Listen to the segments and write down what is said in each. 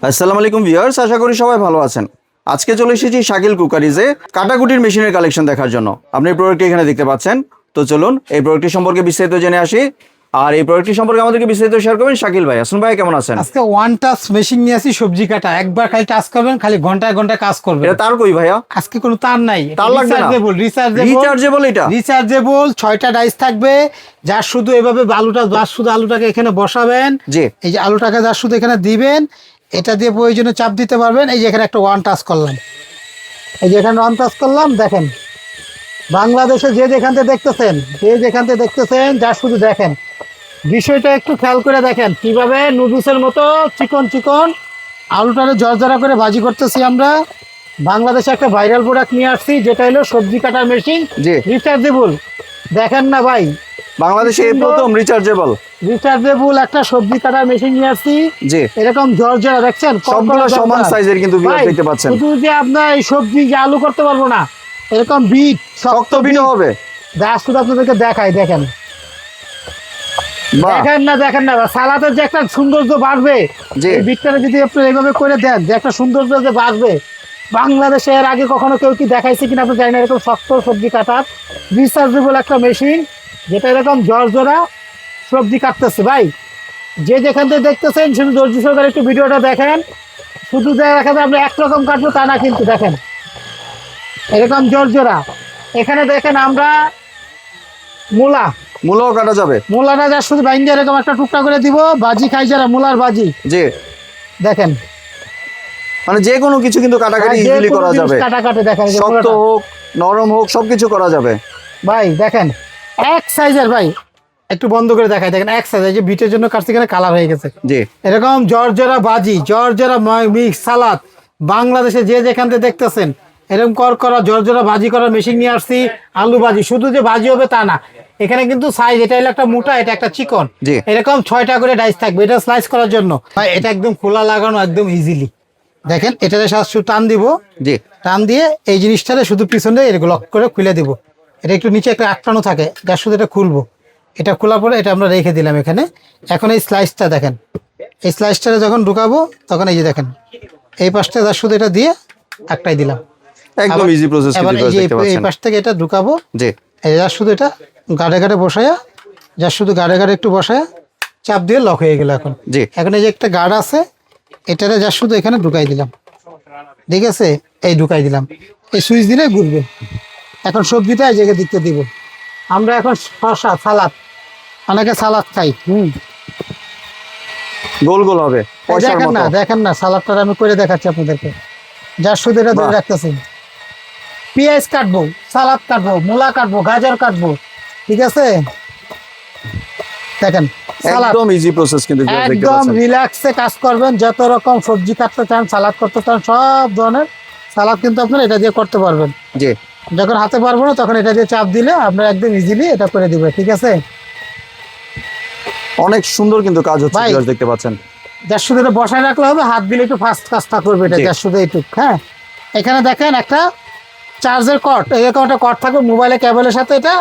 আসসালামু আলাইকুম ভিউয়ার্স, আশা করি সবাই ভালো আছেন। আজকে চলে এসেছি শাকিল কুকারিজে কাটাকুটির মেশিনের কালেকশন দেখার জন্য। আপনি এই প্রোডাক্টটি এখানে দেখতে পাচ্ছেন। তো চলুন এই প্রোডাক্টটি সম্পর্কে বিস্তারিত জেনে আসি। আর এই প্রোডাক্টটি সম্পর্কে আমাদেরকে বিস্তারিত শেয়ার করবেন শাকিল ভাই। আসুন ভাই, কেমন আছেন? আজকে ওয়ান টাচ মেশিন নিয়ে আসি, সবজি কাটা। একবার খালি টাচ করবেন, খালি ঘন্টায় ঘন্টায় কাজ করবে। এটা তার কই ভাইয়া? আজকে কোনো তার নাই, তার লাগবে না, রিচার্জেবল। এটা রিচার্জেবল 6টা ডাইস থাকবে। যা শুধু এভাবে আলুটাকে এখানে বসাবেন। জি, এই যে আলুটাকে যা শুধু এখানে দিবেন, এটা দিয়ে প্রয়োজনে চাপ দিতে পারবেন। এই যে এখানে একটা ওয়ান টাচ করলাম, এই যে এখানে ওয়ান টাচ করলাম। দেখেন বাংলাদেশে যে যেখান থেকে দেখতেছেন যা শুধু দেখেন, বিষয়টা একটু খেয়াল করে দেখেন কিভাবে নুডলসের মতো চিকন চিকন আলুটারে জর্জরা করে ভাজি করতেছি আমরা। বাংলাদেশে একটা ভাইরাল প্রোডাক্ট নিয়ে আসছি, যেটা হলো সবজি কাটার মেশিন, রিচার্জেবল। দেখেন না ভাই, বাংলাদেশে এই প্রথম রিচার্জেবল একটা সবজি কাটার মেশিন নিয়ে আসছি। জি, এরকম জর্জরা দেখছেন, সবগুলো সমান সাইজের কিন্তু ভিউয়ার দেখতে পাচ্ছেন। শুধু যে আপনার এই সবজি যে আলু করতে পারবো না, এরকম বিট শক্ত বিট হবে। শুধু আপনাদেরকে দেখাই, দেখেন দেখেন না সালাদের যে একটা সৌন্দর্য বাড়বে, এই বিটটা যদি আপনি এইভাবে করে দেন, যে একটা সৌন্দর্য যে বাড়বে। বাংলাদেশে এর আগে কখনো কেউ কি দেখাইছে কিনা আপনি জানেন, এরকম শক্ত সবজি কাটার রিচার্জেবল একটা মেশিন, যেটা এরকম জর্জরা সবজি কাটতেছে। ভাই যে যেখান থেকে দেখতেছেন শুধু ধৈর্য সহকারে একটু ভিডিওটা দেখেন। শুধু দেখা যায় আমরা একরকম কাটবো তা না, কিন্তু দেখেন এরকম জর্জরা। এখানে দেখেন আমরা মূলাও কাটা যাবে। মূলাটা যা শুধু বাইন্দে এরকম একটা টুকটা করে দিব, ভাজি খাই যারা, মূলার ভাজি। জি, দেখেন মানে যে কোনো কিছু কিন্তু কাটাকাটি ইজিলি করা যাবে। কাটাকাটি দেখেন, শক্ত হোক নরম হোক সবকিছু করা যাবে। ভাই দেখেন এক সাইজের, ভাই একটু বন্ধ করে দেখাই, দেখেন এক সাইজ। এই যে বিটের জন্য কাটছি, এখানে কালার হয়ে গেছে। জি, এরকম জর্জরা ভাজি, জর্জরা মিক্স সালাদ। বাংলাদেশে যে যেখান থেকে দেখতেছেন এরকম করা জর্জরা ভাজি করার মেশিন নিয়ে আসছি। আলু ভাজি, শুধু যে ভাজি হবে তা না, এখানে কিন্তু সাইজ, এটা হলো একটা মোটা, এটা একটা চিকন। এরকম 6টা করে ডাইস থাকবে, এটা স্লাইস করার জন্য। ভাই এটা একদম খোলা লাগানো, একদম ইজিলি। দেখেন এটাতে শুধু টান দিব, টান দিয়ে এই জিনিসটারে শুধু পিছনে এরকম লক করে খুলে দিব। এটা একটু নিচে একটা আটকানো থাকে, যার শুধু এটা খুলবো। এটা খোলার পরে এটা আমরা রেখে দিলাম এখানে। এখন এই স্লাইসটা দেখেন, এই স্লাইসটা যখন ঢুকাবো তখন এই যে দেখেন এই পাশটা যার শুধু এটা দিয়ে একটাই দিলাম, একদম ইজি প্রসেস। এবার এই পাশ থেকে এটা ঢুকাবো। জি, এই যার শুধু এটা গাড়ে বসায়া, যার শুধু গাড়ে একটু বসায়া চাপ দিয়ে লক হয়ে গেল। এখন এই যে একটা গার্ড আছে, এটারে যার শুধু এখানে ঢুকাই দিলাম, ঠিক আছে? এই ঢুকাই দিলাম, এই সুইচ দিলে ঘুরবে। এখন সবজিটা এই জায়গায় দিতে দিব আমরা। এখন শসা, সালাদ, অনেকে সালাদ খাই, গোল গোল হবে। দেখেন না সালাদটা আমি করে দেখাচ্ছি আপনাদেরকে। যার শুধু এটা ধরে রাখতেছি, পেঁয়াজ কাটবো, সালাদ কাটবো, মূলা কাটবো, গাজর কাটবো, ঠিক আছে? দেখেন একদম ইজি প্রসেস, কিন্তু একদম রিল্যাক্সে কাজ করবেন। যত রকম সবজি কাটতে চান, সালাদ করতে চান, সব ধরনের সালাদ কিন্তু আপনারা এটা দিয়ে করতে পারবেন। জি, যখন হাতে পারবো না তখন এটা দিয়ে চাপ দিলে আপনারা একদম ইজিলি এটা করে দিবে, ঠিক আছে? অনেক সুন্দর কিন্তু কাজ হচ্ছে, দেখতে পাচ্ছেন। যার শুধু এটা বসায় রাখলে হবে, হাত দিলে একটু ফাস্ট কাজটা করবে এটা, যার শুধু এইটুক। হ্যাঁ, এখানে দেখেন একটা চার্জের কর্ড, এরকম একটা কর্ড থাকবে মোবাইলের কেবলের সাথে, এটা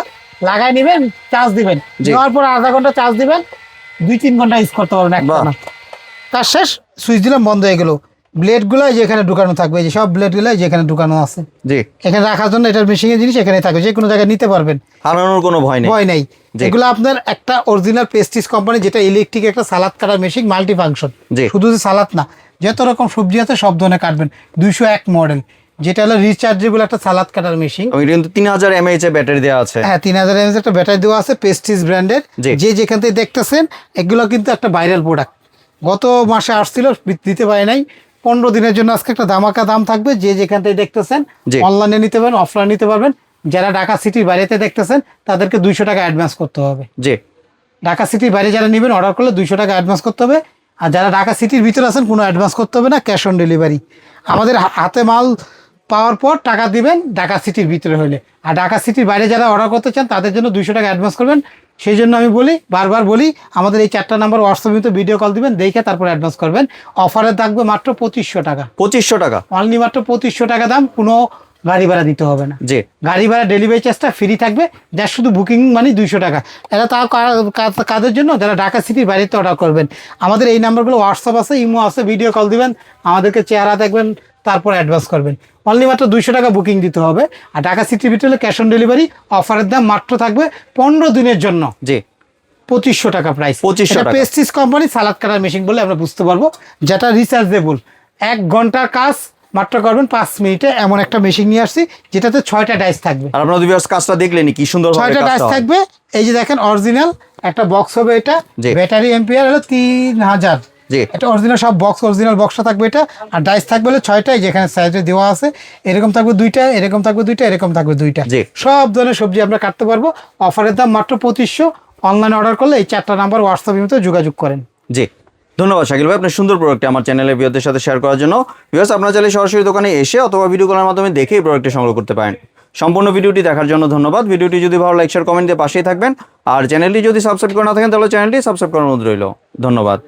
লাগাই নেবেন, চার্জ দিবেন, দেওয়ার পর আধা ঘন্টা চার্জ দিবেন, 2-3 ঘন্টা ইউজ করতে পারবেন একটানা। কাজ শেষ, সুইচ দিলাম, বন্ধ হয়ে গেল। ব্লেডগুলো যেখানে ঢুকানো থাকবে, এই যে সব ব্লেডগুলো যেখানে ঢুকানো আছে, জি, এখানে রাখার জন্য এটার মেশিনের জিনিস এখানে থাকবে, যে কোনো জায়গায় নিতে পারবেন, হারানোর কোনো ভয় নেই। এগুলো আপনার একটা অরিজিনাল পেস্টিজ কোম্পানি, যেটা ইলেকট্রিক একটা সালাদ কাটার মেশিন, মাল্টি ফাংশন। শুধু যে সালাদ না, যত রকম সবজি আছে সব ধরনের কাটবেন। 201 মডেল, যেটা হলো রিচার্জেবল একটা সালাদ কাটার মেশিন। কিন্তু 3000 mAh এর ব্যাটারি দেওয়া আছে। হ্যাঁ, 3000 mAh একটা ব্যাটারি দেওয়া আছে, পেস্টিজ ব্র্যান্ডের। যে যেখান থেকে দেখতেছেন এগুলো কিন্তু একটা ভাইরাল প্রোডাক্ট। গত মাসে আসছিল, দিতে পারে নাই। 15 দিনের জন্য আজকে একটা ধামাকা দাম থাকবে। যে যেখান থেকে দেখতেছেন অনলাইনে নিতে পারবেন, অফলাইনে নিতে পারবেন। যারা ঢাকা সিটির বাইরেতে দেখতেছেন তাদেরকে 200 টাকা অ্যাডভান্স করতে হবে। জি, ঢাকা সিটির বাইরে যারা নেবেন অর্ডার করলে 200 টাকা অ্যাডভান্স করতে হবে। আর যারা ঢাকা সিটির ভিতরে আছেন কোনো অ্যাডভান্স করতে হবে না, ক্যাশ অন ডেলিভারি। আমাদের হাতে মাল পাওয়ার পর টাকা দিবেন ঢাকা সিটির ভিতরে হলে। আর ঢাকা সিটির বাইরে যারা অর্ডার করতে চান তাদের জন্য 200 টাকা অ্যাডভান্স করবেন। সেই জন্য আমি বারবার বলি, আমাদের এই 4টা নাম্বার হোয়াটসঅ্যাপে ভিডিও কল দিবেন, দেখে তারপর অ্যাডভান্স করবেন। অফারে থাকবে মাত্র 2500 টাকা। 2500 টাকা অনলি, মাত্র 2500 টাকা দাম। কোনো গাড়ি ভাড়া দিতে হবে না। জি গাড়ি ভাড়া ডেলিভারি চার্জটা ফ্রি থাকবে, যা শুধু বুকিং মানে 200 টাকা। এটা তাও কাদের জন্য? যারা ঢাকা সিটির বাইরেতে অর্ডার করবেন। আমাদের এই নাম্বারগুলো হোয়াটসঅ্যাপ আছে, ইমো আছে, ভিডিও কল দিবেন, আমাদেরকে চেহারা দেখবেন, তারপর অ্যাডভান্স করবেন। অনলি মাত্র 200 টাকা বুকিং দিতে হবে। আর ঢাকা সিটির ভিতরে ক্যাশ অন ডেলিভারি অফারের দাম মাত্র থাকবে 15 দিনের জন্য জি 2500 টাকা প্রাইস। 2500 টাকা। পেস্টিস কোম্পানি সালাদ কাটার মেশিন বলে আমরা বুঝতে পারবো, যেটা রিচার্জেবল। 1 ঘন্টার কাজ মাত্র করবেন 5 মিনিটে। এমন একটা মেশিন নিয়ে আসছি যেটাতে 6টা ডাইস থাকবে। আর আপনাদের ভিউয়ার্স কাজটা দেখলেনি কি সুন্দর ভাবে 6টা ডাইস কাজটা হয়। থাকবে। এই যে দেখেন অরিজিনাল একটা বক্স হবে এটা। জি। ব্যাটারি এম্পিয়ার হলো 3000। জি এটা অরিজিনাল সব বক্স, অরিজিনাল বক্সটা থাকবে এটা। আর ডাইস থাকবে হলো 6টাই, যেখানে সাইজে দেওয়া আছে। এরকম থাকবে 2টা, এরকম থাকবে 2টা, এরকম থাকবে 2টা। জি। সব ধরনের সবজি আমরা কাটতে পারবো। অফারের দাম মাত্র 2500। অনলাইনে অর্ডার করলে এই 4টা নাম্বার হোয়াটসঅ্যাপ ইমোতে যোগাযোগ করেন। জি ধন্যবাদ শাকিল ভাই আপনার সুন্দর প্রোডাক্টটি আমার চ্যানেলের ভিউয়ারদের সাথে শেয়ার করার জন্য। ভিউয়ার্স আপনারা চাইলে সরাসরি দোকানে এসে অথবা ভিডিও কলের মাধ্যমে দেখে এই প্রোডাক্টটি সংগ্রহ করতে পারেন। সম্পূর্ণ ভিডিওটি দেখার জন্য ধন্যবাদ। ভিডিওটি যদি ভালো লাইক শেয়ার কমেন্ট দিয়ে পাশেই থাকবেন। আর চ্যানেলটি যদি সাবস্ক্রাইব করে না থাকেন তাহলে চ্যানেলটি সাবস্ক্রাইব করার অনুরোধ রইল। ধন্যবাদ।